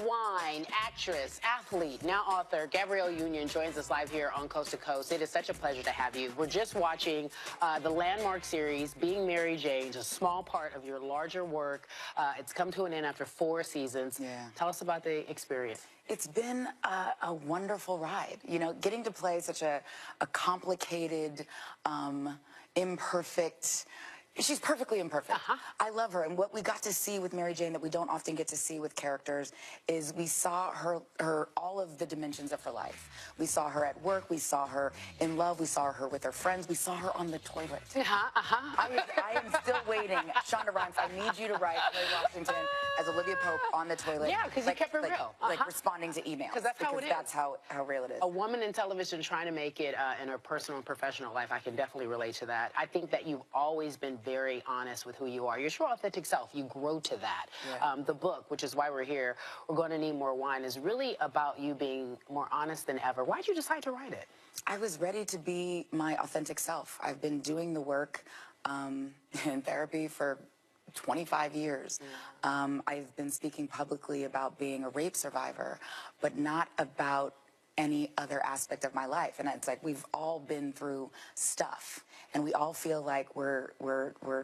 wine, actress, athlete, now author, Gabrielle Union joins us live here on Coast to Coast. It is such a pleasure to have you. We're just watching the landmark series, Being Mary Jane, a small part of your larger work. It's come to an end after 4 seasons. Yeah. Tell us about the experience. It's been a wonderful ride. You know, getting to play such a complicated, imperfect. She's perfectly imperfect. I love her. And what we got to see with Mary Jane that we don't often get to see with characters is we saw her all of the dimensions of her life. We saw her at work. We saw her in love. We saw her with her friends. We saw her on the toilet. I am still waiting. Shonda Rhimes, I need you to write Clay Washington as Olivia Pope on the toilet. Yeah, because you kept it real. Like responding to emails. Because that's how it is. That's how real it is. A woman in television trying to make it in her personal and professional life, I can definitely relate to that. I think that you've always been very honest with who you are. Your true authentic self. You grow to that. Yeah. The book, which is why we're here, We're Going to Need More Wine, is really about you being more honest than ever. Why did you decide to write it? I was ready to be my authentic self. I've been doing the work in therapy for 25 years. I've been speaking publicly about being a rape survivor, but not about any other aspect of my life. And it's like we've all been through stuff, and we all feel like we're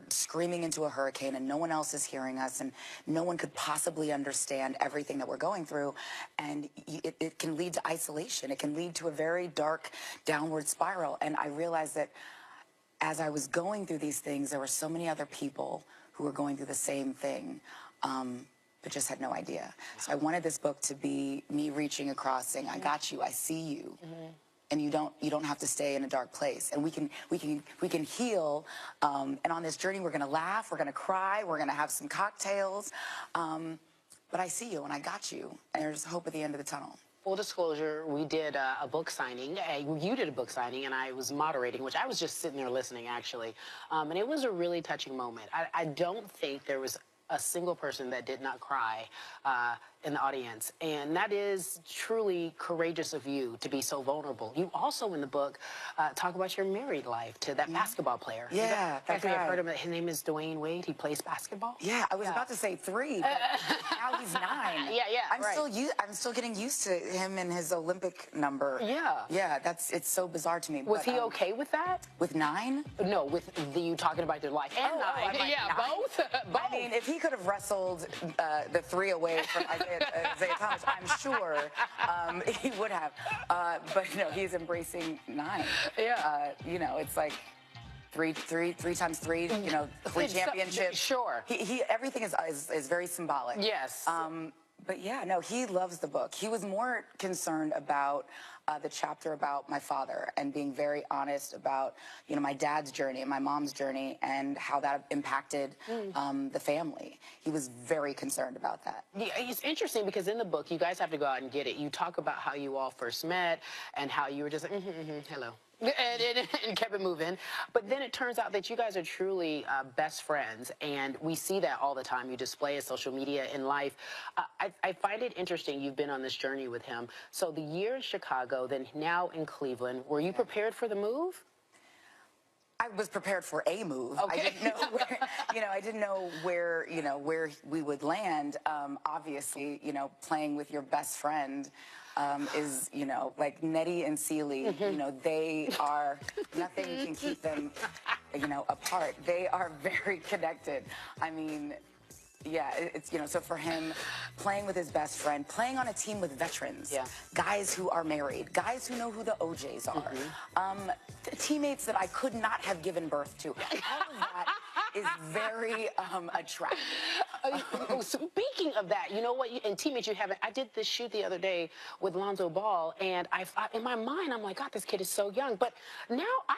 screaming into a hurricane and no one else is hearing us, and no one could possibly understand everything that we're going through. And it can lead to isolation. It can lead to a very dark downward spiral. And I realized that as I was going through these things, there were so many other people who were going through the same thing, but just had no idea. So I wanted this book to be me reaching across, saying, "I got you. I see you." And you don't have to stay in a dark place, and we can heal. And on this journey, we're gonna laugh, we're gonna cry, we're gonna have some cocktails. But I see you, and I got you, and there's hope at the end of the tunnel. Full disclosure, we did a book signing. You did a book signing, and I was moderating, which I was just sitting there listening, actually. And it was a really touching moment. I don't think there was a single person that did not cry in the audience. And that is truly courageous of you to be so vulnerable. You also, in the book, talk about your married life to that basketball player. Yeah, that guy. I've heard of him. His name is Dwyane. He plays basketball. Yeah, I was about to say 3, but now he's 9. I'm still getting used to him and his Olympic number. Yeah, it's so bizarre to me. Was he okay with that? With 9? No, with you talking about your life and 9. Yeah, 9? Both. I mean, if he could have wrestled the 3 away from Isiah Thomas, I'm sure he would have. But no, he's embracing 9. Yeah. You know, it's like 3 times 3. You know, 3 championships. Sure. He everything is very symbolic. Yes. But yeah, no, he loves the book. He was more concerned about the chapter about my father and being very honest about, you know, my dad's journey and my mom's journey and how that impacted the family. He was very concerned about that. Yeah, it's interesting because in the book, you guys have to go out and get it. You talk about how you all first met and how you were just like, hello. And kept it moving. But then it turns out that you guys are truly best friends, and we see that all the time. You display it, social media, in life. I find it interesting you've been on this journey with him. So the year in Chicago, then now in Cleveland, were you prepared for the move? I was prepared for a move. Okay. I didn't know where, I didn't know where we would land. Obviously, playing with your best friend is, like Nettie and Seeley, they are, nothing can keep them, apart. They are very connected. I mean, yeah, it's, so for him, playing with his best friend, playing on a team with veterans, guys who are married, guys who know who the OJs are, teammates that I could not have given birth to. All of that is very attractive. Speaking of that, you know what, and teammates you haven't, I did this shoot the other day with Lonzo Ball, and in my mind, I'm like, God, this kid is so young. But now I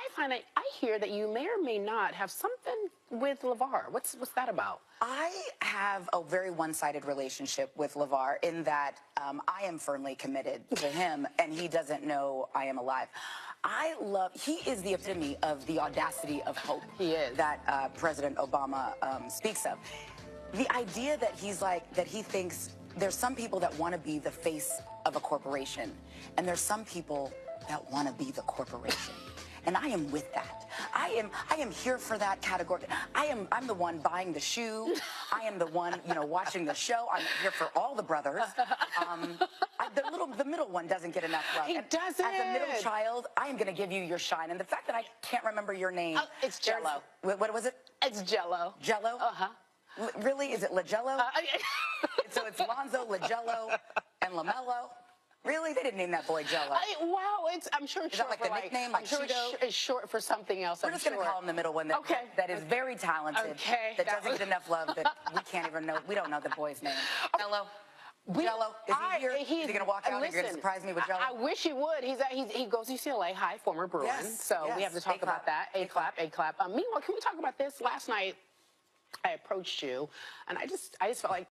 hear that you may or may not have something with LeVar. What's that about? I have a very one-sided relationship with LeVar in that I am firmly committed to him, and he doesn't know I am alive. He is the epitome of the audacity of hope that President Obama speaks of. The idea that he thinks there's some people that want to be the face of a corporation, and there's some people that want to be the corporation. and I am with that. I am here for that category. I'm the one buying the shoe. I am the one, watching the show. I'm here for all the brothers. The middle one doesn't get enough love. He doesn't. As a middle child, I am going to give you your shine. And the fact that I can't remember your name. Oh, it's Jello. What was it? It's Jello. Jello? Uh-huh. Really? Is it LaJello? So it's Lonzo, LaJello, and LaMelo? Really? They didn't name that boy Jello. Wow, I'm sure it's Is short that like for a nickname, like I'm sure Cheeto? it's short for something else. We're just going to call him the middle one that is very talented, that doesn't get enough love, that we can't even know. We don't know the boy's name. Jello? Jello? Is he here? Is he going to walk out and you're going to surprise me with Jello? I wish he would. He goes to UCLA, former Bruin. Yes, so yes. we have to talk about that. A-clap. Meanwhile, can we talk about this? Last night, I approached you, and I just felt like